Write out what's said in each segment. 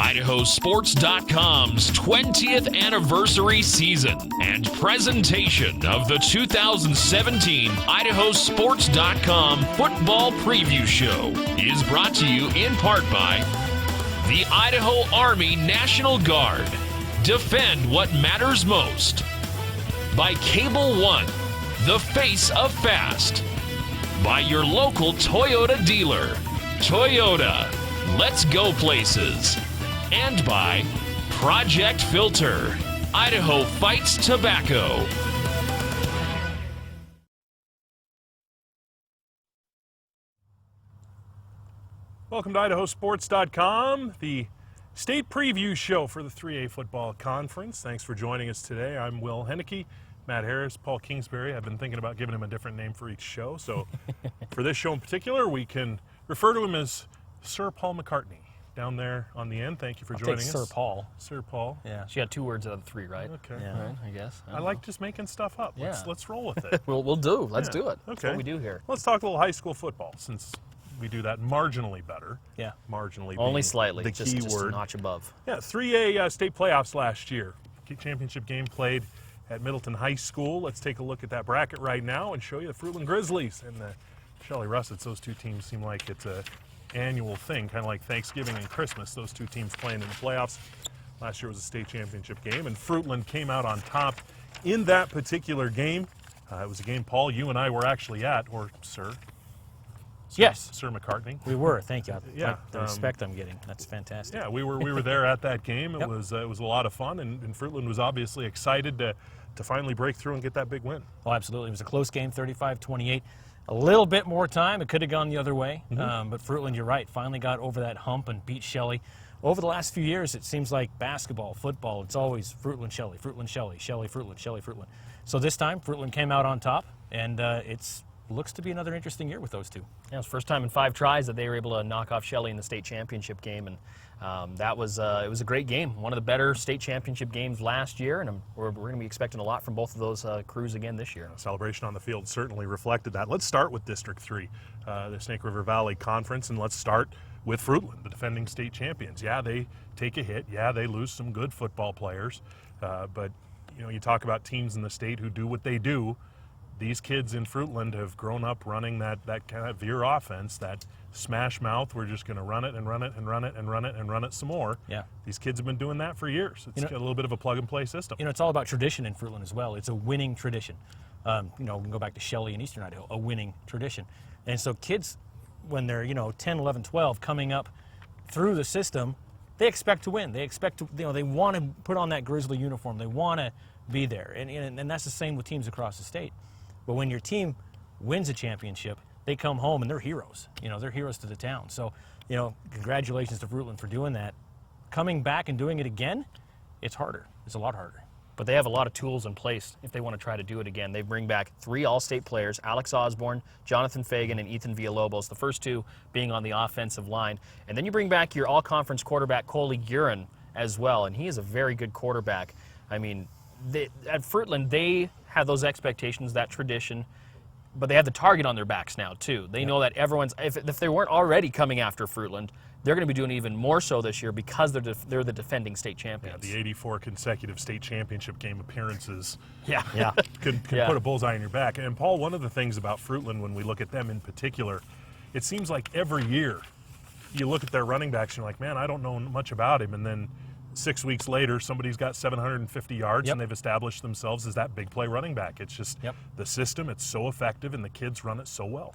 IdahoSports.com's 20th anniversary season and presentation of the 2017 IdahoSports.com Football Preview Show is brought to you in part by the Idaho Army National Guard. Defend what matters most. By Cable One, the face of fast. By your local Toyota dealer. Toyota, let's go places. And by Project Filter, Idaho fights tobacco. Welcome to IdahoSports.com, the state preview show for the 3A football conference. Thanks for joining us today. I'm Will Hoenike, Matt Harris, Paul Kingsbury. I've been thinking about giving him a different name for each show. So for this show in particular, we can refer to him as Sir Paul McCartney. Down there on the end, thank you for joining us. Sir Paul. Sir Paul. Yeah, she had 2 words out of 3, right? Okay. Yeah, right, I guess. I like just making stuff up. Yeah. Let's roll with it. We'll do. Let's Yeah. do it. Okay. That's what we do here. Let's talk a little high school football since we do that marginally better. Yeah. Marginally. Only being slightly. The just, key just word. a notch above. Yeah, 3A state playoffs last year. Championship game played at Middleton High School. Let's take a look at that bracket right now and show you the Fruitland Grizzlies and the Shelley Russets. Those two teams seem like it's a annual thing, kind of like Thanksgiving and Christmas, those two teams playing in the playoffs. Last year was a state championship game, and Fruitland came out on top in that particular game. It was a game, Paul, you and I were actually at, or Sir. Yes. Sir McCartney. We were. Thank you. Yeah, The respect I'm getting. That's fantastic. Yeah, we were there at that game. It Yep. was a lot of fun, and Fruitland was obviously excited to finally break through and get that big win. Oh, absolutely. It was a close game, 35-28. A little bit more time. It could have gone the other way. But Fruitland, you're right, finally got over that hump and beat Shelley. Over the last few years, it seems like basketball, football, it's always Fruitland, Shelley, Fruitland, Shelley, Shelley, Fruitland, Shelley, Fruitland. So this time, Fruitland came out on top, and it looks to be another interesting year with those two. Yeah, it was the first time in 5 tries that they were able to knock off Shelley in the state championship game, and it was a great game. One of the better state championship games last year, and we're going to be expecting a lot from both of those crews again this year. Celebration on the field certainly reflected that. Let's start with District 3, the Snake River Valley Conference, and let's start with Fruitland, the defending state champions. Yeah, they take a hit. Yeah, they lose some good football players, but you talk about teams in the state who do what they do. These kids in Fruitland have grown up running that kind of veer offense, that smash mouth. We're just going to run it and run it and run it and run it and run it some more. Yeah. These kids have been doing that for years. It's got a little bit of a plug-and-play system. It's all about tradition in Fruitland as well. It's a winning tradition. We can go back to Shelley in Eastern Idaho, a winning tradition. And so kids, when they're, 10, 11, 12, coming up through the system, they expect to win. They expect to, they want to put on that Grizzly uniform. They want to be there. And that's the same with teams across the state. But when your team wins a championship, they come home and they're heroes. They're heroes to the town. So, congratulations to Fruitland for doing that. Coming back and doing it again, it's harder. It's a lot harder. But they have a lot of tools in place if they want to try to do it again. They bring back 3 all-state players, Alex Osborne, Jonathan Fagan, and Ethan Villalobos, the first 2 being on the offensive line. And then you bring back your all-conference quarterback, Coley Guerin, as well, and he is a very good quarterback. I mean, at Fruitland, they have those expectations, that tradition, but they have the target on their backs now, too. They know that everyone's, if they weren't already coming after Fruitland, they're going to be doing even more so this year because they're the defending state champions. Yeah, the 84 consecutive state championship game appearances. Yeah. Could put a bullseye in your back. And Paul, one of the things about Fruitland, when we look at them in particular, it seems like every year you look at their running backs and you're like, man, I don't know much about him. And then 6 weeks later, somebody's got 750 yards and they've established themselves as that big play running back. It's just the system, it's so effective, and the kids run it so well.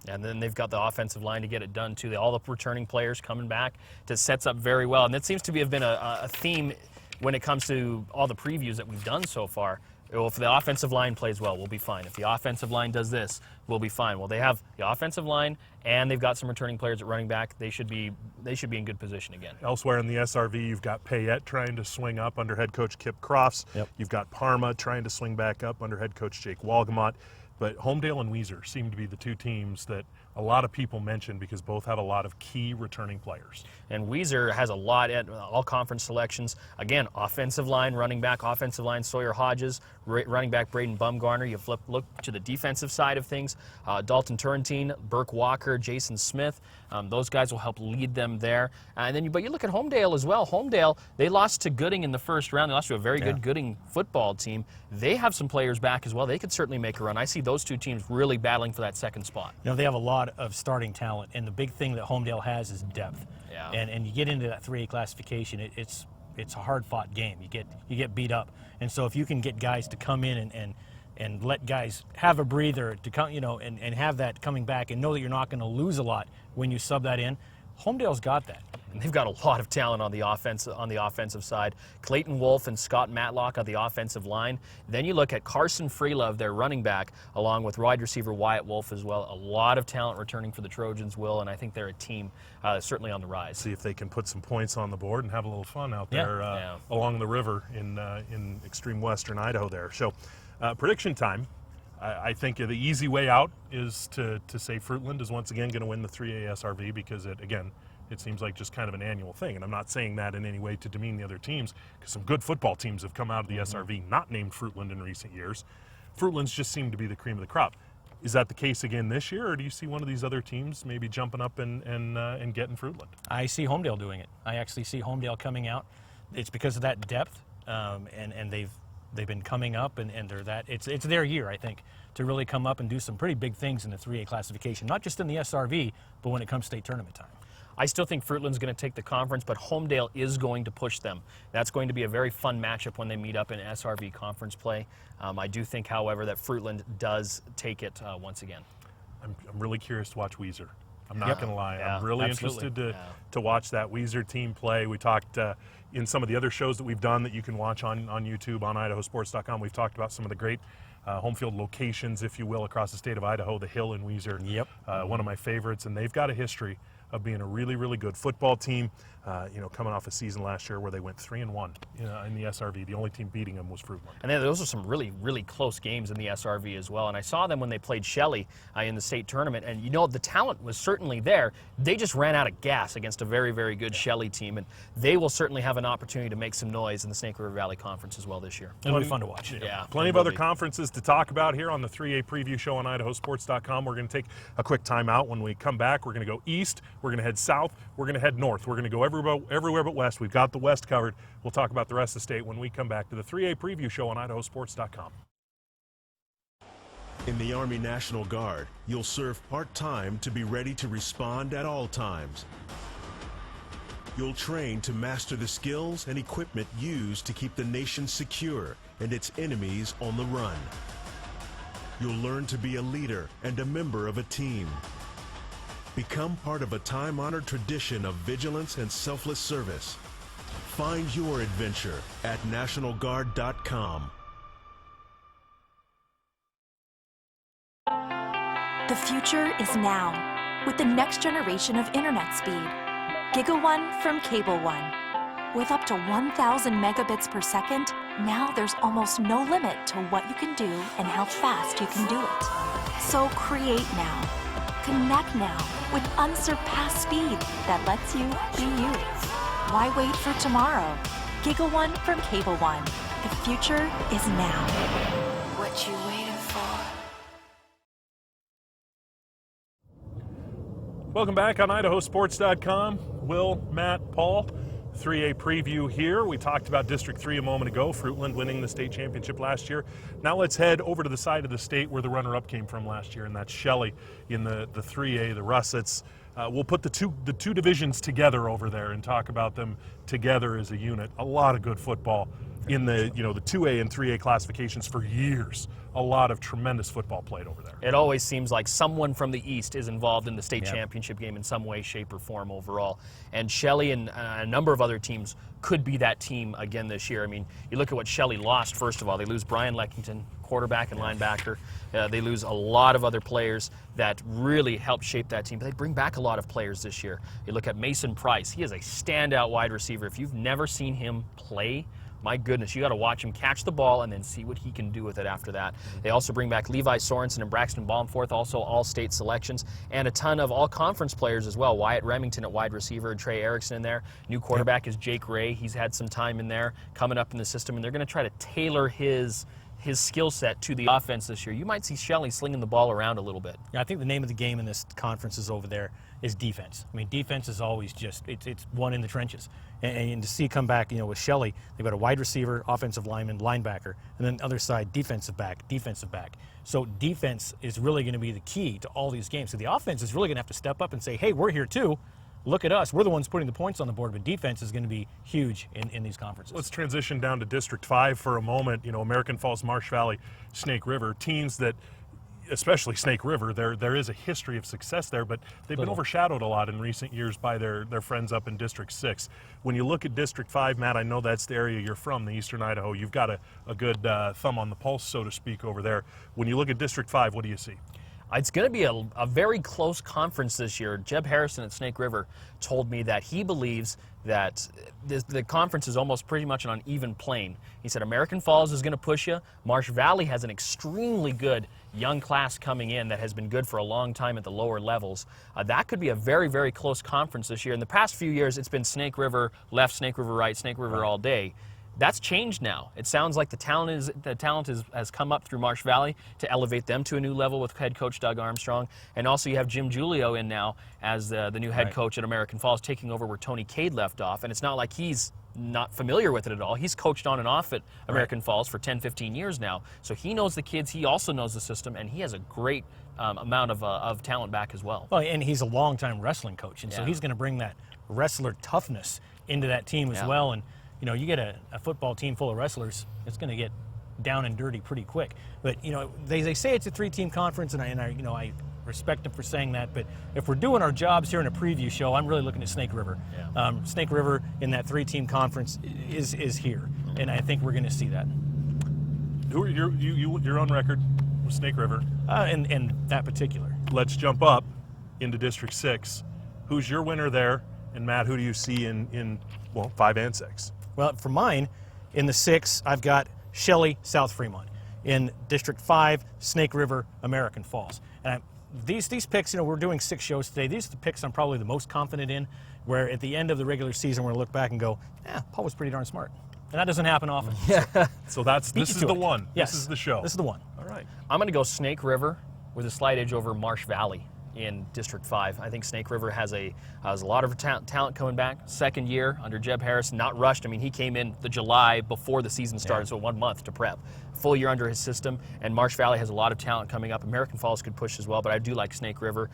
And then they've got the offensive line to get it done, too. All the returning players coming back, it sets up very well. And that seems to have been a theme when it comes to all the previews that we've done so far. Well, if the offensive line plays well, we'll be fine. If the offensive line does this, we'll be fine. Well, they have the offensive line, and they've got some returning players at running back. They should be in good position again. Elsewhere in the SRV, you've got Payette trying to swing up under head coach Kip Crofts. You've got Parma trying to swing back up under head coach Jake Walgamot. But Homedale and Weiser seem to be the two teams that a lot of people mention because both have a lot of key returning players. And Weiser has a lot at all conference selections. Again, offensive line, running back, offensive line, Sawyer Hodges, running back Braden Bumgarner. You look to the defensive side of things. Dalton Turrentine, Burke Walker, Jason Smith. Those guys will help lead them there. But you look at Homedale as well. Homedale, they lost to Gooding in the first round. They lost to a very good Gooding football team. They have some players back as well. They could certainly make a run. I see those two teams really battling for that second spot. You know, they have a lot of starting talent, and the big thing that Homedale has is depth. Yeah. And you get into that 3A classification, it's a hard-fought game. You get beat up, and so if you can get guys to come in and let guys have a breather to come, and have that coming back, and know that you're not going to lose a lot when you sub that in, Homedale's got that. And they've got a lot of talent on the offensive side. Clayton Wolf and Scott Matlock on the offensive line. Then you look at Carson Freelove, their running back, along with wide receiver Wyatt Wolf as well. A lot of talent returning for the Trojans, Will, and I think they're a team certainly on the rise. See if they can put some points on the board and have a little fun out there along the river in extreme western Idaho there. So prediction time. I think the easy way out is to say Fruitland is once again going to win the 3A SRV because it seems like just kind of an annual thing. And I'm not saying that in any way to demean the other teams because some good football teams have come out of the SRV not named Fruitland in recent years. Fruitland's just seem to be the cream of the crop. Is that the case again this year, or do you see one of these other teams maybe jumping up and getting Fruitland? I see Homedale doing it. I actually see Homedale coming out. It's because of that depth, and they've been coming up, and they're that. It's their year, I think, to really come up and do some pretty big things in the 3A classification, not just in the SRV, but when it comes state tournament time. I still think Fruitland's going to take the conference, but Homedale is going to push them. That's going to be a very fun matchup when they meet up in SRV conference play. I do think, however, that Fruitland does take it once again. I'm really curious to watch Weiser. I'm not going to lie. Yeah, I'm really absolutely. interested to watch that Weiser team play. We talked in some of the other shows that we've done that you can watch on YouTube on IdahoSports.com. We've talked about some of the great home field locations, if you will, across the state of Idaho. The Hill in Weiser, one of my favorites, and they've got a history of being a really, really good football team. Coming off a season last year where they went 3-1 in the SRV. The only team beating them was Fruitland. And then those are some really, really close games in the SRV as well. And I saw them when they played Shelley in the state tournament. And the talent was certainly there. They just ran out of gas against a very, very good Shelley team. And they will certainly have an opportunity to make some noise in the Snake River Valley Conference as well this year. It'll be fun to watch. Yeah, plenty of other conferences to talk about here on the 3A preview show on IdahoSports.com. We're going to take a quick time out. When we come back, we're going to go east, we're going to head south, we're going to head north. We're going to go everywhere but west. We've got the west covered. We'll talk about the rest of the state when we come back to the 3A preview show on IdahoSports.com. In the Army National Guard, you'll serve part-time to be ready to respond at all times. You'll train to master the skills and equipment used to keep the nation secure and its enemies on the run. You'll learn to be a leader and a member of a team. Become part of a time-honored tradition of vigilance and selfless service. Find your adventure at NationalGuard.com. The future is now, with the next generation of internet speed. GigaOne from Cable One. With up to 1,000 megabits per second, now there's almost no limit to what you can do and how fast you can do it. So create now. Connect now with unsurpassed speed that lets you be you. Why wait for tomorrow? GigaOne from Cable One. The future is now. What you waiting for? Welcome back on IdahoSports.com. Will, Matt, Paul, 3A preview here. We talked about District 3 a moment ago, Fruitland winning the state championship last year. Now let's head over to the side of the state where the runner-up came from last year, and that's Shelley in the 3A, the Russets. We'll put the two divisions together over there and talk about them together as a unit. A lot of good football in the 2A and 3A classifications for years. A lot of tremendous football played over there. It always seems like someone from the East is involved in the state championship game in some way, shape, or form overall. And Shelley and a number of other teams could be that team again this year. I mean, you look at what Shelley lost, first of all. They lose Brian Leckington, quarterback and linebacker. They lose a lot of other players that really helped shape that team. But they bring back a lot of players this year. You look at Mason Price. He is a standout wide receiver. If you've never seen him play my goodness, you got to watch him catch the ball and then see what he can do with it after that. They also bring back Levi Sorensen and Braxton Baumforth, also all-state selections, and a ton of all-conference players as well. Wyatt Remington at wide receiver, Trey Erickson in there. New quarterback is Jake Ray. He's had some time in there coming up in the system, and they're going to try to tailor his skill set to the offense this year. You might see Shelley slinging the ball around a little bit. Yeah, I think the name of the game in this conference is over there is defense. I mean, defense is always just, it's one in the trenches. And to see come back, with Shelley, they've got a wide receiver, offensive lineman, linebacker, and then other side, defensive back. So defense is really going to be the key to all these games. So the offense is really going to have to step up and say, hey, we're here too. Look at us. We're the ones putting the points on the board, but defense is going to be huge in these conferences. Let's transition down to District 5 for a moment. American Falls, Marsh Valley, Snake River, teams that, especially Snake River, there is a history of success there, but they've been overshadowed a lot in recent years by their friends up in District 6. When you look at District 5, Matt, I know that's the area you're from, the Eastern Idaho. You've got a good thumb on the pulse, so to speak, over there. When you look at District 5, what do you see? It's going to be a very close conference this year. Jeb Harrison at Snake River told me that he believes that the conference is almost pretty much on an even plane. He said American Falls is going to push you. Marsh Valley has an extremely good young class coming in that has been good for a long time at the lower levels. That could be a very, very close conference this year. In the past few years, it's been Snake River left, Snake River right, Snake River all day. That's changed now. It sounds like the talent has come up through Marsh Valley to elevate them to a new level with head coach Doug Armstrong. And also you have Jim Giulio in now as the new head coach at American Falls, taking over where Tony Cade left off. And it's not like he's not familiar with it at all. He's coached on and off at American Falls for 10, 15 years now. So he knows the kids. He also knows the system, and he has a great amount of talent back as well. Well, and he's a longtime wrestling coach, and so he's going to bring that wrestler toughness into that team as well. And you get a football team full of wrestlers, it's going to get down and dirty pretty quick. But they say it's a 3-team conference, and I respect them for saying that. But if we're doing our jobs here in a preview show, I'm really looking at Snake River. Snake River in that 3-team conference is here, and I think we're going to see that. Who are you're on record with Snake River? And that particular. Let's jump up into District 6. Who's your winner there? And Matt, who do you see in 5 and 6? Well, for mine, in the 6, I've got Shelley, South Fremont. In District 5, Snake River, American Falls. And these picks, we're doing 6 shows today. These are the picks I'm probably the most confident in, where at the end of the regular season, we're going to look back and go, Paul was pretty darn smart. And that doesn't happen often. So this is the one. Yes. This is the show. This is the one. All right. I'm going to go Snake River with a slight edge over Marsh Valley in District 5. I think Snake River has a lot of talent coming back. Second year under Jeb Harris, not rushed. I mean, he came in the July before the season started, so 1 month to prep. Full year under his system, and Marsh Valley has a lot of talent coming up. American Falls could push as well, but I do like Snake River.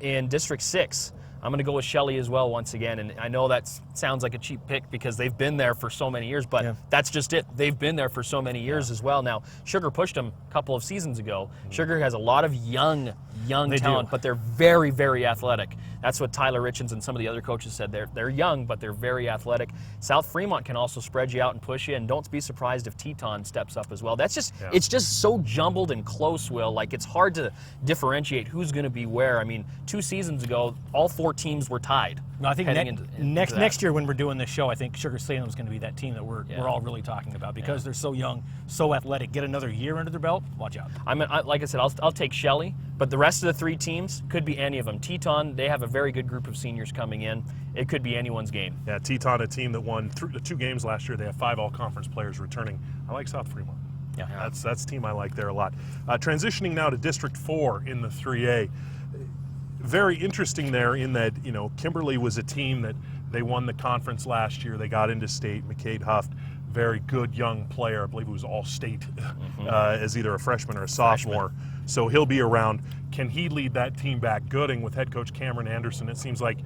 In District 6, I'm going to go with Shelley as well once again, and I know that sounds like a cheap pick because they've been there for so many years, but that's just it. They've been there for so many years as well. Now, Sugar pushed them a couple of seasons ago. Sugar has a lot of young talent, but they're very, very athletic. That's what Tyler Richens and some of the other coaches said. They're young, but they're very athletic. South Fremont can also spread you out and push you, and don't be surprised if Teton steps up as well. That's just it's just so jumbled and close, Will. Like, it's hard to differentiate who's going to be where. I mean, 2 seasons ago, all 4 teams were tied. No, I think next year when we're doing this show, I think Sugar Salem is going to be that team that we're all really talking about because they're so young, so athletic. Get another year under their belt, watch out. Like I said, I'll take Shelley, but the rest of the 3 teams could be any of them. Teton, they have a very good group of seniors coming in. It could be anyone's game. Yeah, Teton, a team that won 2 games last year. They have 5 all-conference players returning. I like South Fremont. Yeah. That's a team I like there a lot. Transitioning now to District 4 in the 3A. Very interesting there in that, Kimberly was a team that they won the conference last year. They got into state. McCade Huft, very good young player. I believe it was all-state as either a freshman or a sophomore. So he'll be around. Can he lead that team back? Gooding with head coach Cameron Anderson. It seems like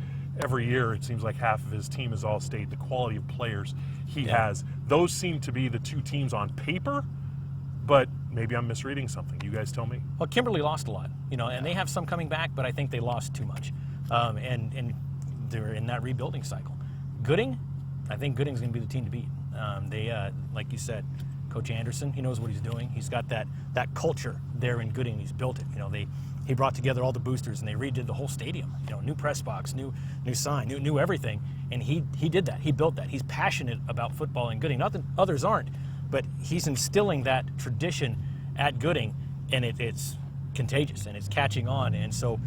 every year, half of his team is all-state. The quality of players he has. Those seem to be the 2 teams on paper, but maybe I'm misreading something. You guys tell me. Well, Kimberly lost a lot, and they have some coming back, but I think they lost too much. And they're in that rebuilding cycle. Gooding, I think Gooding's going to be the team to beat. They, like you said, Coach Anderson, he knows what he's doing. He's got that culture there in Gooding. He's built it. he brought together all the boosters and they redid the whole stadium. You know, new press box, new sign, new everything. And he did that. He built that. He's passionate about football and Gooding. Not that others aren't, but he's instilling that tradition at Gooding, and it's contagious and it's catching on. And so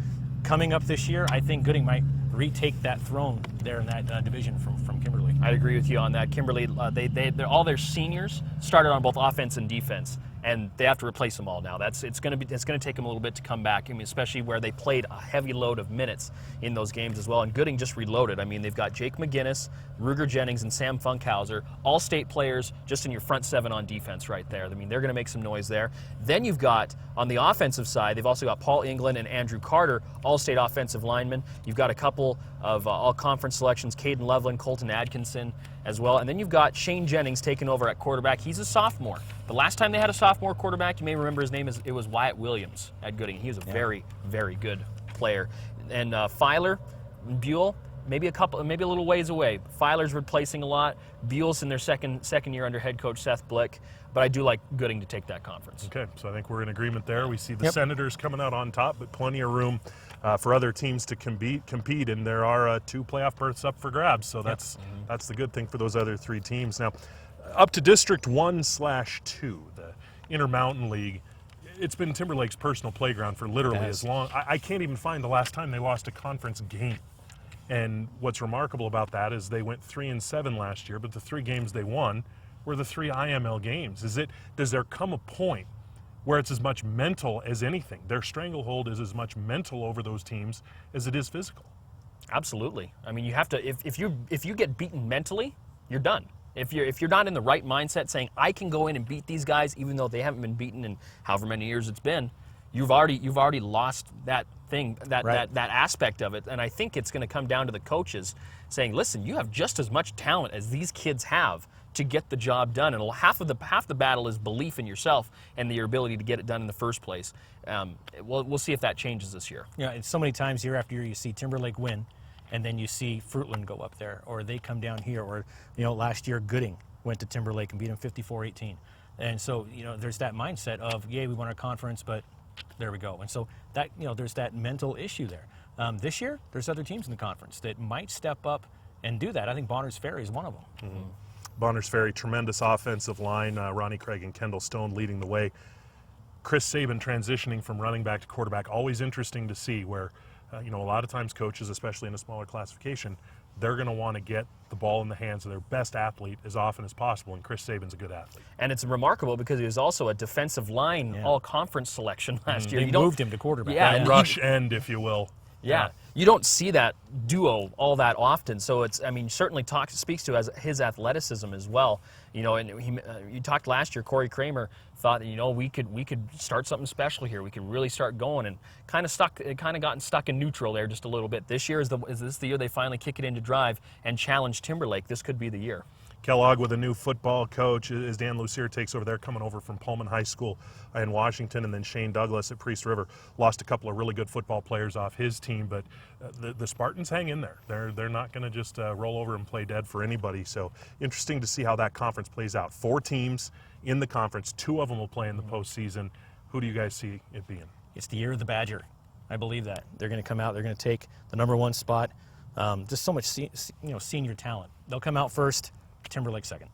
coming up this year, I think Gooding might retake that throne there in that division from Kimberly. I'd agree with you on that. Kimberly, they're all their seniors started on both offense and defense, and they have to replace them all now. It's going to take them a little bit to come back. I mean, especially where they played a heavy load of minutes in those games as well. And Gooding just reloaded. I mean, they've got Jake McGinnis, Ruger Jennings, and Sam Funkhauser, all state players, just in your front seven on defense right there. I mean, they're going to make some noise there. Then you've got on the offensive side, they've also got Paul England and Andrew Carter, all state offensive linemen. You've got a couple of all-conference selections, Caden Loveland, Colton Atkinson as well. And then you've got Shane Jennings taking over at quarterback. He's a sophomore. The last time they had a sophomore quarterback, you may remember his name, it was Wyatt Williams at Gooding. He was a very, very good player. And Filer, Buell, maybe a little ways away. Filer's replacing a lot. Buell's in their second year under head coach Seth Blick. But I do like Gooding to take that conference. Okay, so I think we're in agreement there. We see the Senators coming out on top, but plenty of room for other teams to compete, and there are 2 playoff berths up for grabs. So that's the good thing for those other 3 teams. Now, up to District 1/2, the Intermountain League. It's been Timberlake's personal playground for literally as long. I can't even find the last time they lost a conference game. And what's remarkable about that is they went 3-7 last year, but the 3 games they won were the 3 IML games. Does there come a point where it's as much mental as anything? Their stranglehold is as much mental over those teams as it is physical. Absolutely. I mean, you have to. If you get beaten mentally, you're done. If you're not in the right mindset, saying I can go in and beat these guys, even though they haven't been beaten in however many years it's been, you've already lost that thing, that aspect of it. And I think it's going to come down to the coaches saying, listen, you have just as much talent as these kids have to get the job done, and half the battle is belief in yourself and your ability to get it done in the first place. We'll see if that changes this year. Yeah, and so many times year after year you see Timberlake win, and then you see Fruitland go up there, or they come down here, or last year Gooding went to Timberlake and beat them 54-18, and so there's that mindset of we won our conference, but there we go, and so that there's that mental issue there. This year there's other teams in the conference that might step up and do that. I think Bonners Ferry is one of them. Mm-hmm. Bonners Ferry, tremendous offensive line. Ronnie Craig and Kendall Stone leading the way. Chris Saban transitioning from running back to quarterback. Always interesting to see where, a lot of times coaches, especially in a smaller classification, they're going to want to get the ball in the hands of their best athlete as often as possible, and Chris Saban's a good athlete. And it's remarkable because he was also a defensive line all-conference selection last year. They moved him to quarterback. Yeah, and rush end, if you will. Yeah, you don't see that duo all that often. So certainly speaks to his athleticism as well. And you talked last year. Corey Kramer thought that we could start something special here. We could really start going, and kind of gotten stuck in neutral there just a little bit. This year is this the year they finally kick it into drive and challenge Timberlake? This could be the year. Kellogg with a new football coach as Dan Lucier takes over there, coming over from Pullman High School in Washington, and then Shane Douglas at Priest River. Lost a couple of really good football players off his team, but the Spartans hang in there. They're not going to just roll over and play dead for anybody. So interesting to see how that conference plays out. 4 teams in the conference. 2 of them will play in the postseason. Who do you guys see it being? It's the year of the Badger. I believe that. They're going to come out. They're going to take the #1 spot. Just so much senior talent. They'll come out first. Timberlake second.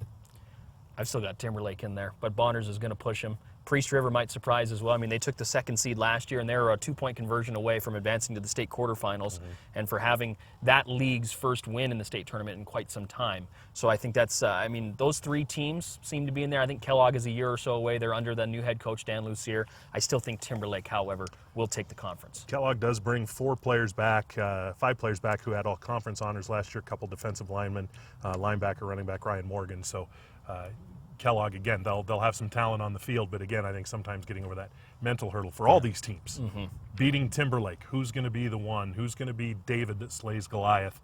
I've still got Timberlake in there, but Bonners is going to push him. Priest River might surprise as well. I mean, they took the 2nd seed last year, and they were a 2-point conversion away from advancing to the state quarterfinals, and for having that league's first win in the state tournament in quite some time. So I think that's, those 3 teams seem to be in there. I think Kellogg is a year or so away. They're under the new head coach, Dan Lucier. I still think Timberlake, however, will take the conference. Kellogg does bring 5 players back who had all conference honors last year, a couple defensive linemen, linebacker, running back Ryan Morgan. So Kellogg, again, they'll have some talent on the field, but again, I think sometimes getting over that mental hurdle for all these teams. Beating Timberlake, who's going to be the one? Who's going to be David that slays Goliath?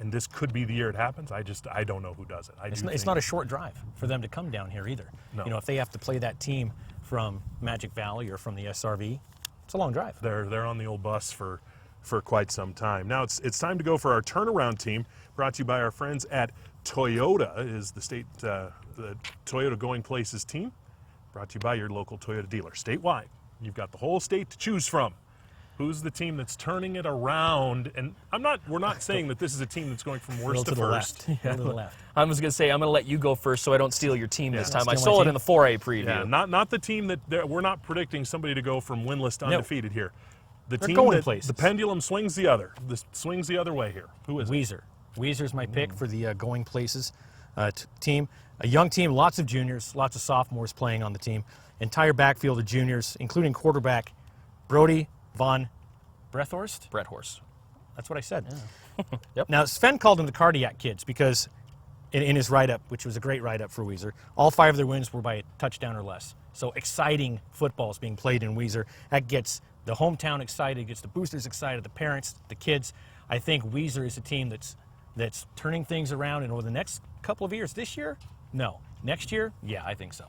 And this could be the year it happens. I don't know who does it. It's not a short drive for them to come down here either. No. If they have to play that team from Magic Valley or from the SRV, it's a long drive. They're on the old bus for quite some time. Now it's time to go for our turnaround team, brought to you by our friends at Toyota. Is the state the Toyota Going Places team, brought to you by your local Toyota dealer statewide. You've got the whole state to choose from. Who's the team that's turning it around? And we're not saying that this is a team that's going from worst to first. Left. To the left. I was going to say, I'm going to let you go first so I don't steal your team this time. I Steal my stole it team? in the 4A preview. Yeah, not the team that we're not predicting somebody to go from winless to undefeated here. The They're team going that places. the pendulum swings the other way here. Who is it? Weezer. Weezer's my pick for the going places team. A young team, lots of juniors, lots of sophomores playing on the team. Entire backfield of juniors, including quarterback Brody Von Brethorst. Brethorst. That's what I said. Yeah. Yep. Now, Sven called them the Cardiac Kids because in his write-up, which was a great write-up for Weezer, all 5 of their wins were by a touchdown or less. So exciting football is being played in Weezer. That gets the hometown excited, gets the boosters excited, the parents, the kids. I think Weezer is a team that's turning things around, and over the next couple of years, this year, no. Next year, yeah, I think so.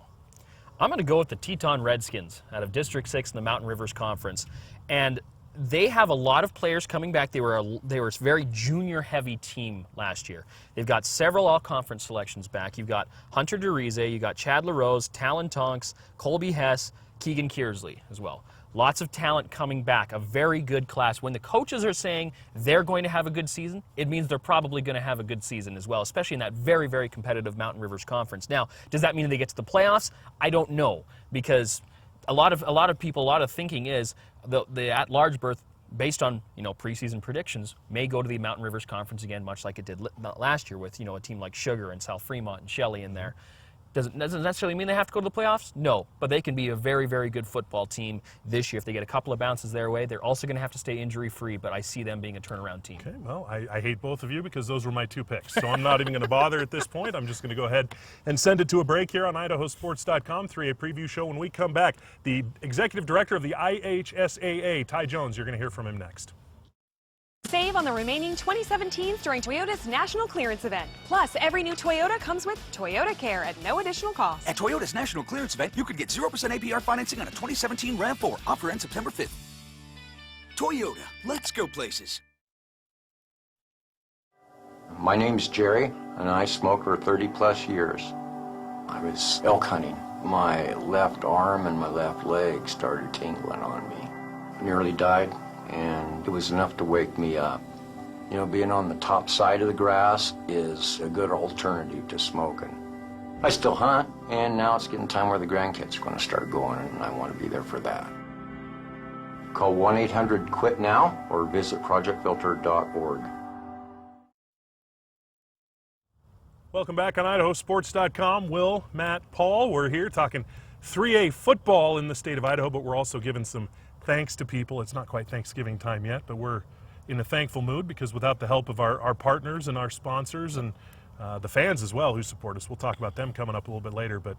I'm going to go with the Teton Redskins out of District 6 in the Mountain Rivers Conference. And they have a lot of players coming back. They were a very junior-heavy team last year. They've got several all-conference selections back. You've got Hunter DeRize, you've got Chad LaRose, Talon Tonks, Colby Hess, Keegan Kearsley as well. Lots of talent coming back, a very good class. When the coaches are saying they're going to have a good season, it means they're probably going to have a good season as well, especially in that very, very competitive Mountain Rivers Conference. Now, does that mean they get to the playoffs? I don't know, because a lot of thinking is the at-large berth, based on preseason predictions, may go to the Mountain Rivers Conference again, much like it did last year with a team like Sugar and South Fremont and Shelley in there. Doesn't necessarily mean they have to go to the playoffs? No, but they can be a very, very good football team this year. If they get a couple of bounces their way, they're also going to have to stay injury-free, but I see them being a turnaround team. Okay, well, I hate both of you because those were my 2 picks. So I'm not even going to bother at this point. I'm just going to go ahead and send it to a break here on IdahoSports.com, 3A preview show. When we come back, the executive director of the IHSAA, Ty Jones, you're going to hear from him next. Save on the remaining 2017s during Toyota's National Clearance Event. Plus, every new Toyota comes with Toyota Care at no additional cost. At Toyota's National Clearance Event, you could get 0% APR financing on a 2017 RAV4. Offer ends September 5th. Toyota, let's go places. My name's Jerry, and I smoked for 30-plus years. I was elk hunting. My left arm and my left leg started tingling on me. I nearly died, and it was enough to wake me up. Being on the top side of the grass is a good alternative to smoking. I still hunt, and now it's getting time where the grandkids are going to start going, and I want to be there for that. Call 1-800-QUIT-NOW or visit projectfilter.org. Welcome back on IdahoSports.com. Will, Matt, Paul, we're here talking 3A football in the state of Idaho, but we're also giving some thanks to people. It's not quite Thanksgiving time yet, but we're in a thankful mood because without the help of our partners and our sponsors and the fans as well who support us, we'll talk about them coming up a little bit later, but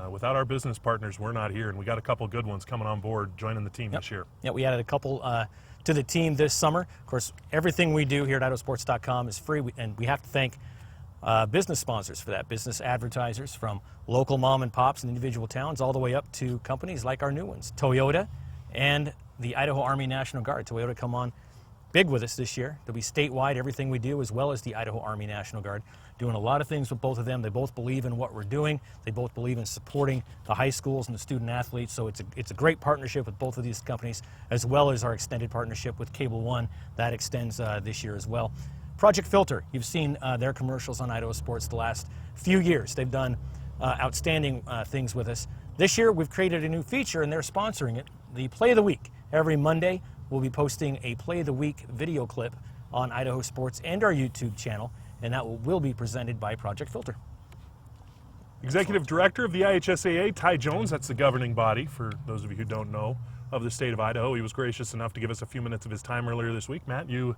without our business partners, we're not here, and we got a couple good ones coming on board joining the team this year. Yeah, we added a couple to the team this summer. Of course, everything we do here at IdahoSports.com is free, and we have to thank business sponsors for that, business advertisers from local mom and pops and individual towns all the way up to companies like our new ones, Toyota and the Idaho Army National Guard. Toyota come on big with us this year. They'll be statewide, everything we do, as well as the Idaho Army National Guard. Doing a lot of things with both of them. They both believe in what we're doing. They both believe in supporting the high schools and the student athletes. So it's a great partnership with both of these companies, as well as our extended partnership with Cable One. That extends this year as well. Project Filter, you've seen their commercials on Idaho Sports the last few years. They've done outstanding things with us. This year, we've created a new feature, and they're sponsoring it, the Play of the Week. Every Monday, we'll be posting a Play of the Week video clip on Idaho Sports and our YouTube channel, and that will be presented by Project Filter. Executive Director of the IHSAA, Ty Jones, that's the governing body, for those of you who don't know, of the state of Idaho. He was gracious enough to give us a few minutes of his time earlier this week. Matt, you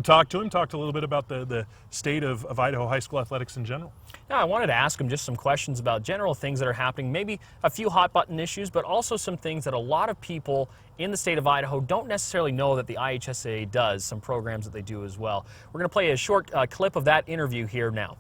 talked to him, talked a little bit about the state of Idaho high school athletics in general. Yeah, I wanted to ask him just some questions about general things that are happening, maybe a few hot button issues, but also some things that a lot of people in the state of Idaho don't necessarily know that the IHSAA does, some programs that they do as well. We're going to play a short clip of that interview here now.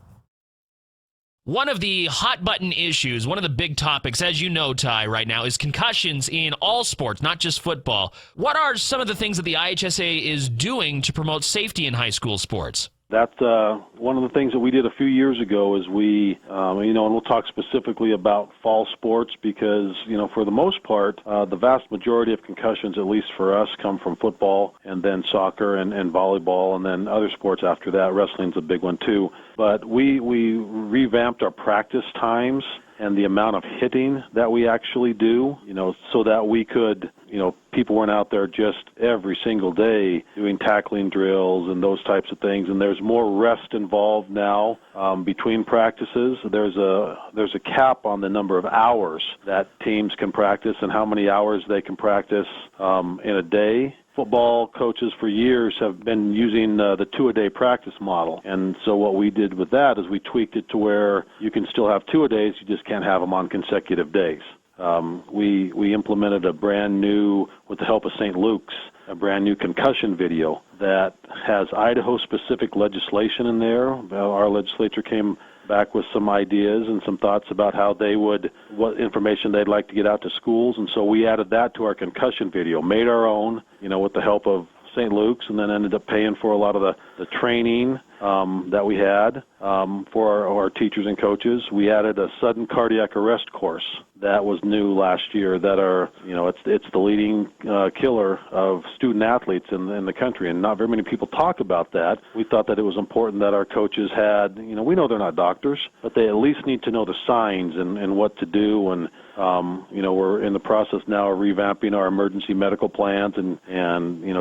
One of the hot button issues, one of the big topics, as you know, Ty, right now, is concussions in all sports, not just football. What are some of the things that the IHSAA is doing to promote safety in high school sports? That's one of the things that we did a few years ago is we, and we'll talk specifically about fall sports because, for the most part, the vast majority of concussions, at least for us, come from football and then soccer and volleyball and then other sports after that. Wrestling's a big one too. But we revamped our practice times and the amount of hitting that we actually do, so that we could, people weren't out there just every single day doing tackling drills and those types of things. And there's more rest involved now between practices. There's a cap on the number of hours that teams can practice and how many hours they can practice in a day. Football coaches for years have been using the 2-a-day practice model. And so what we did with that is we tweaked it to where you can still have 2-a-days, you just can't have them on consecutive days. We implemented a brand new, with the help of St. Luke's, a brand new concussion video that has Idaho-specific legislation in there. Our legislature came back with some ideas and some thoughts about how what information they'd like to get out to schools. And so we added that to our concussion video, made our own, with the help of St. Luke's, and then ended up paying for a lot of the training that we had for our teachers and coaches. We added a sudden cardiac arrest course that was new last year that it's the leading killer of student athletes in the country, and not very many people talk about that. We thought that it was important that our coaches had, we know they're not doctors, but they at least need to know the signs and what to do. And we're in the process now of revamping our emergency medical plans and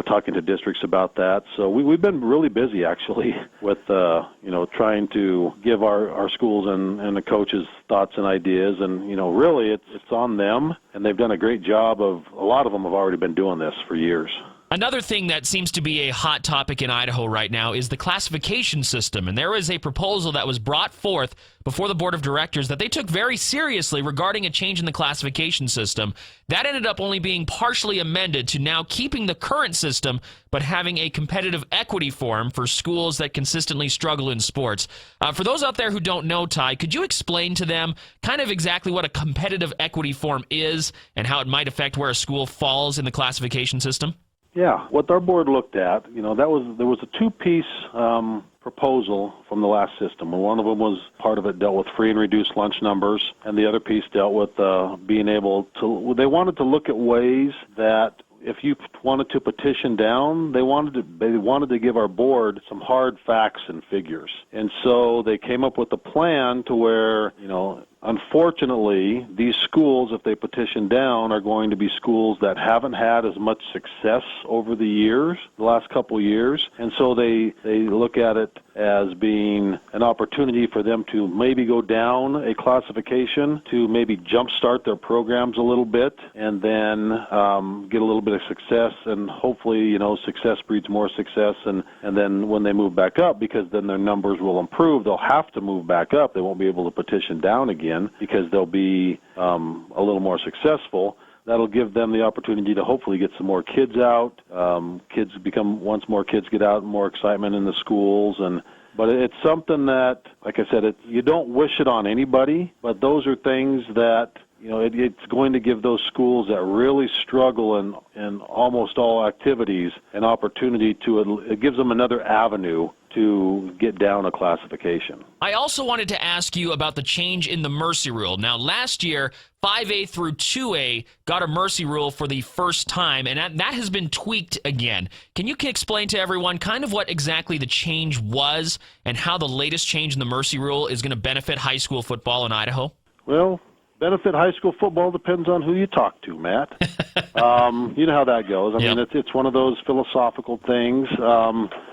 talking to districts about that. So we've been really busy actually with trying to give our schools and the coaches thoughts and ideas, and really it's on them, and they've done a great job a lot of them have already been doing this for years. Another thing that seems to be a hot topic in Idaho right now is the classification system, and there was a proposal that was brought forth before the board of directors that they took very seriously regarding a change in the classification system. That ended up only being partially amended to now keeping the current system, but having a competitive equity form for schools that consistently struggle in sports. For those out there who don't know, Ty, could you explain to them kind of exactly what a competitive equity form is and how it might affect where a school falls in the classification system? Yeah, what our board looked at, there was a two-piece proposal from the last system. One of them was, part of it dealt with free and reduced lunch numbers, and the other piece dealt with being able to, they wanted to look at ways that if you wanted to petition down, they wanted to give our board some hard facts and figures. And so they came up with a plan to where, unfortunately, these schools, if they petition down, are going to be schools that haven't had as much success over the last couple of years. And so they look at it as being an opportunity for them to maybe go down a classification to maybe jumpstart their programs a little bit and then get a little bit of success. And hopefully, success breeds more success. And then when they move back up, because then their numbers will improve, they'll have to move back up. They won't be able to petition down again because they'll be a little more successful. That'll give them the opportunity to hopefully get some more kids out. Once more kids get out, more excitement in the schools. But it's something that, like I said, you don't wish it on anybody, but those are things that, it's going to give those schools that really struggle in almost all activities an opportunity it gives them another avenue to get down a classification. I also wanted to ask you about the change in the mercy rule. Now, last year, 5A through 2A got a mercy rule for the first time, and that has been tweaked again. Can you explain to everyone kind of what exactly the change was and how the latest change in the mercy rule is going to benefit high school football in Idaho? Well, benefit high school football depends on who you talk to, Matt. You know how that goes. I mean, it's one of those philosophical things.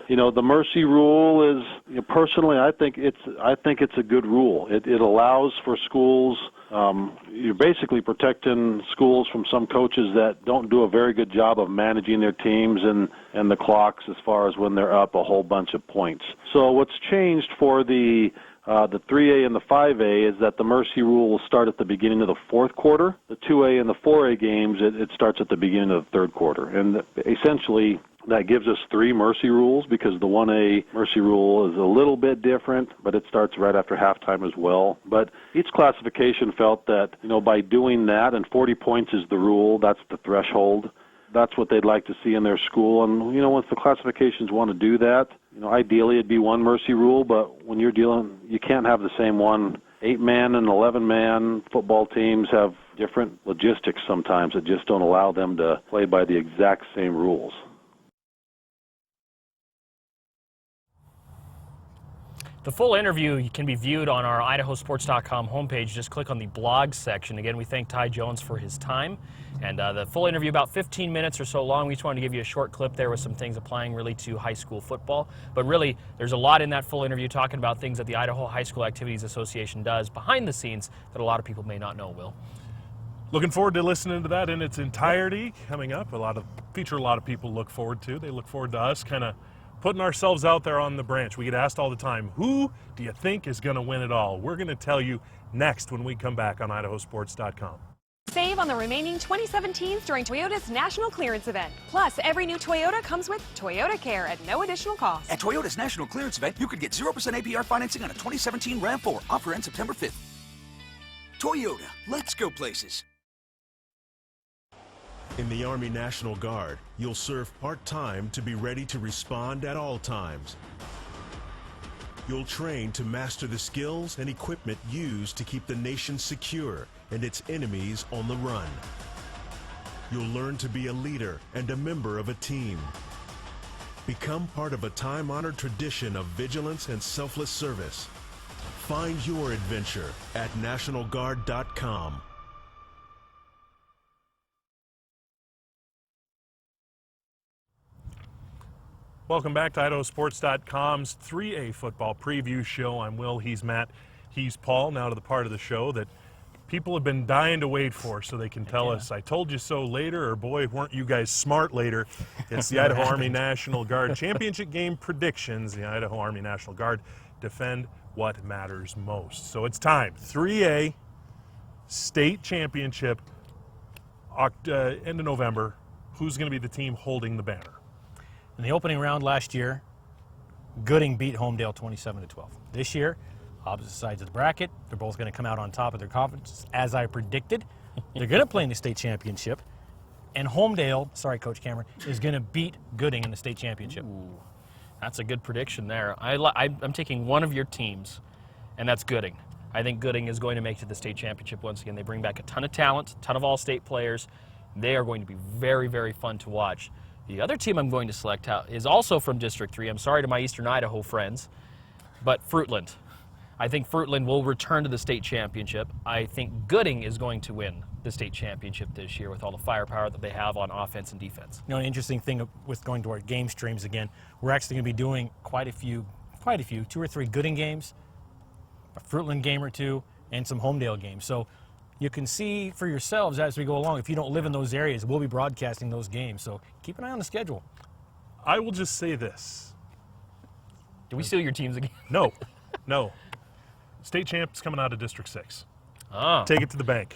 The mercy rule is, personally, I think it's a good rule. It allows for schools. You're basically protecting schools from some coaches that don't do a very good job of managing their teams and the clocks as far as when they're up a whole bunch of points. So what's changed for the 3A and the 5A is that the mercy rule will start at the beginning of the fourth quarter. The 2A and the 4A games, it starts at the beginning of the third quarter. And essentially, that gives us 3 mercy rules because the 1A mercy rule is a little bit different, but it starts right after halftime as well. But each classification felt that, by doing that, and 40 points is the rule, that's the threshold, that's what they'd like to see in their school. And, once the classifications want to do that, Ideally it'd be one mercy rule, but when you're dealing, you can't have the same one. 8-man and 11-man football teams have different logistics sometimes that just don't allow them to play by the exact same rules. The full interview can be viewed on our IdahoSports.com homepage. Just click on the blog section. Again, we thank Ty Jones for his time. And the full interview, about 15 minutes or so long. We just wanted to give you a short clip there with some things applying really to high school football. But really, there's a lot in that full interview talking about things that the Idaho High School Activities Association does behind the scenes that a lot of people may not know, Will. Looking forward to listening to that in its entirety coming up. Feature a lot of people look forward to. They look forward to us kind of putting ourselves out there on the branch. We get asked all the time, who do you think is going to win it all? We're going to tell you next when we come back on IdahoSports.com. Save on the remaining 2017s during Toyota's National Clearance Event. Plus, every new Toyota comes with Toyota Care at no additional cost. At Toyota's National Clearance Event, you could get 0% APR financing on a 2017 RAV4. Offer ends September 5th. Toyota, let's go places. In the Army National Guard, you'll serve part-time to be ready to respond at all times. You'll train to master the skills and equipment used to keep the nation secure and its enemies on the run. You'll learn to be a leader and a member of a team. Become part of a time-honored tradition of vigilance and selfless service. Find your adventure at NationalGuard.com. Welcome back to IdahoSports.com's 3A football preview show. I'm Will, he's Matt, he's Paul. Now to the part of the show that people have been dying to wait for so they can tell us, I told you so later, or boy, weren't you guys smart later. It's the Idaho Army National Guard Championship Game predictions. The Idaho Army National Guard defend what matters most. So it's time. 3A state championship, end of November. Who's going to be the team holding the banner? In the opening round last year, Gooding beat Homedale 27-12. This year, opposite sides of the bracket, they're both going to come out on top of their conference, as I predicted. They're going to play in the state championship, and Homedale, sorry, Coach Cameron, is going to beat Gooding in the state championship. Ooh, that's a good prediction there. I'm taking one of your teams, and that's Gooding. I think Gooding is going to make it to the state championship once again. They bring back a ton of talent, a ton of all-state players. They are going to be very, very fun to watch. The other team I'm going to select out is also from District 3. I'm sorry to my Eastern Idaho friends, but Fruitland. I think Fruitland will return to the state championship. I think Gooding is going to win the state championship this year with all the firepower that they have on offense and defense. An interesting thing with going to our game streams again, we're actually going to be doing quite a few, 2 or 3 Gooding games, a Fruitland game or 2, and some Homedale games. So you can see for yourselves as we go along. If you don't live in those areas, we'll be broadcasting those games. So keep an eye on the schedule. I will just say this. Do we steal your teams again? No. No. State champ's coming out of District 6. Oh. Take it to the bank.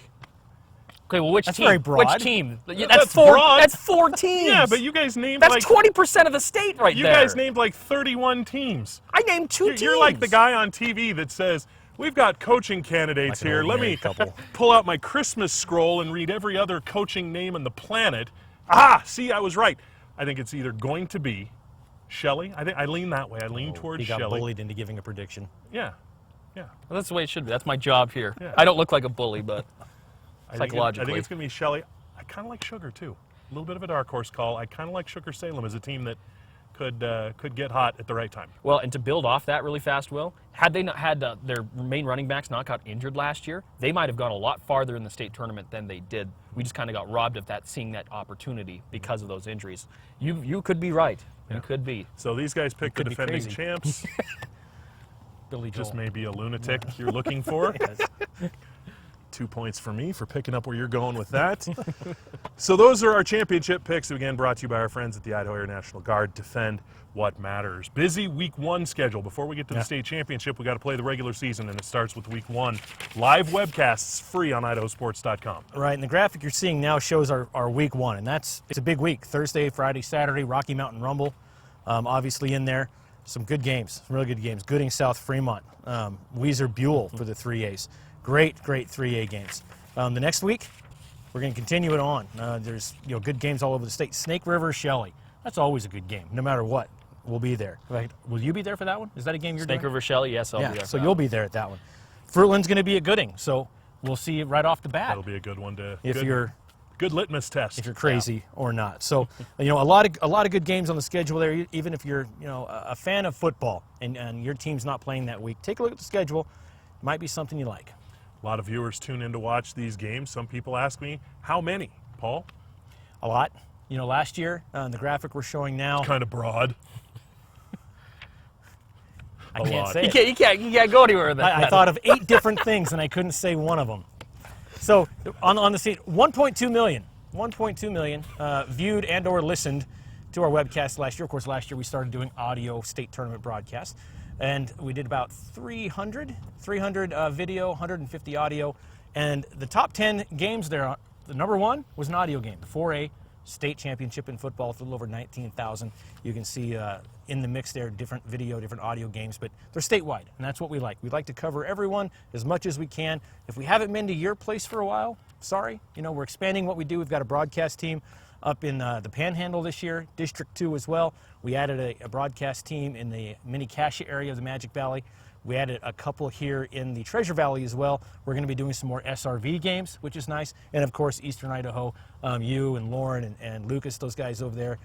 Okay, well, which That's team? very broad. Which team? That's broad. That's 4 teams. Yeah, but you guys named that's like 20% of the state right you there. guys named like 31 teams. I named 2 teams. You're like the guy on TV that says, we've got coaching candidates Like an here. Let me ordinary couple. pull out my Christmas scroll and read every other coaching name on the planet. Ah, see, I was right. I think it's either going to be Shelley. I lean that way. I lean towards He got Shelley. bullied into giving a prediction. Yeah. Yeah. Well, that's the way it should be. That's my job here. Yeah. I don't look like a bully, but psychologically. I think it's going to be Shelley. I kind of like Sugar, too. A little bit of a dark horse call. I kind of like Sugar Salem as a team that could get hot at the right time. Well, and to build off that really fast, Will, had they not had their main running backs not got injured last year, they might have gone a lot farther in the state tournament than they did. We just kind of got robbed of that, seeing that opportunity because of those injuries. You could be right. Yeah. You could be. So these guys picked the could be defending crazy. champs. Billy Joel. Just maybe a lunatic you're looking for. 2 points for me for picking up where you're going with that. So those are our championship picks, again brought to you by our friends at the Idaho Air National Guard. Defend what matters. Busy week 1 schedule. Before we get to the state championship, we got to play the regular season, and it starts with week 1. Live webcasts free on IdahoSports.com. Right, and the graphic you're seeing now shows our week 1, and it's a big week. Thursday, Friday, Saturday, Rocky Mountain Rumble, obviously in there. Some good games, some really good games. Gooding South Fremont, Weiser Buell for the 3As. Great 3A games. The next week, we're going to continue it on. There's good games all over the state. Snake River, Shelley. That's always a good game, no matter what. will be there. In fact, will you be there for that one? Is that a game you're Snake doing? River Shelley, yes, I'll be there. So you'll be there at that one. Fruitland's going to be at Gooding, so we'll see right off the bat. That'll be a good one to good litmus test. If you're crazy or not. So, a lot of good games on the schedule there. Even if you're a fan of football and your team's not playing that week, take a look at the schedule. It might be something you like. A lot of viewers tune in to watch these games. Some people ask me, how many, Paul? A lot. Last year, the graphic we're showing now. Kind of broad. I can't say You can't go anywhere with that. I thought of 8 different things and I couldn't say one of them. So on the scene, 1.2 million viewed and or listened to our webcast last year. Of course, last year we started doing audio state tournament broadcasts, and we did about 300 video, 150 audio, and the top 10 games there. The number one was an audio game, the 4A state championship in football, with a little over 19,000. You can see in the mix there different video, different audio games, but they're statewide, and that's what we like. We like to cover everyone as much as we can. If we haven't been to your place for a while, sorry. We're expanding what we do. We've got a broadcast team up in the Panhandle this year, District 2 as well. We added a broadcast team in the Minnecasia area of the Magic Valley. We added a couple here in the Treasure Valley as well. We're going to be doing some more SRV games, which is nice. And of course, Eastern Idaho, you and Lauren and Lucas, those guys over there,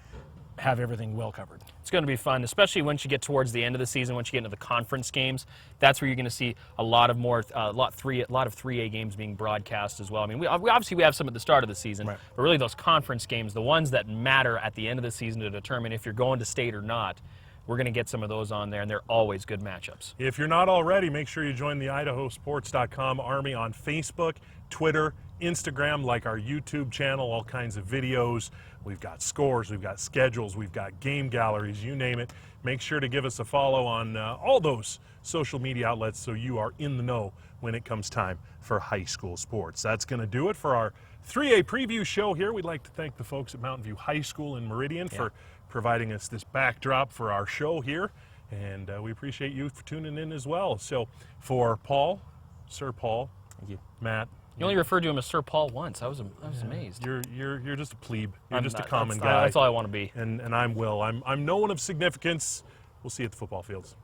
have everything well covered. It's going to be fun, especially once you get towards the end of the season, once you get into the conference games. That's where you're going to see a lot of 3A games being broadcast as well. I mean, we obviously have some at the start of the season, right, but really those conference games, the ones that matter at the end of the season to determine if you're going to state or not, we're going to get some of those on there, and they're always good matchups. If you're not already, make sure you join the IdahoSports.com Army on Facebook, Twitter, Instagram, like our YouTube channel, all kinds of videos. We've got scores, we've got schedules, we've got game galleries, you name it. Make sure to give us a follow on all those social media outlets so you are in the know when it comes time for high school sports. That's going to do it for our 3A preview show here. We'd like to thank the folks at Mountain View High School in Meridian for providing us this backdrop for our show here, and we appreciate you for tuning in as well. So for Paul, Sir Paul, thank you, Matt. You only referred to him as Sir Paul once. I was amazed. You're just a plebe. You're just a not, common guy. That's all I want to be. And I'm Will. I'm no one of significance. We'll see you at the football fields.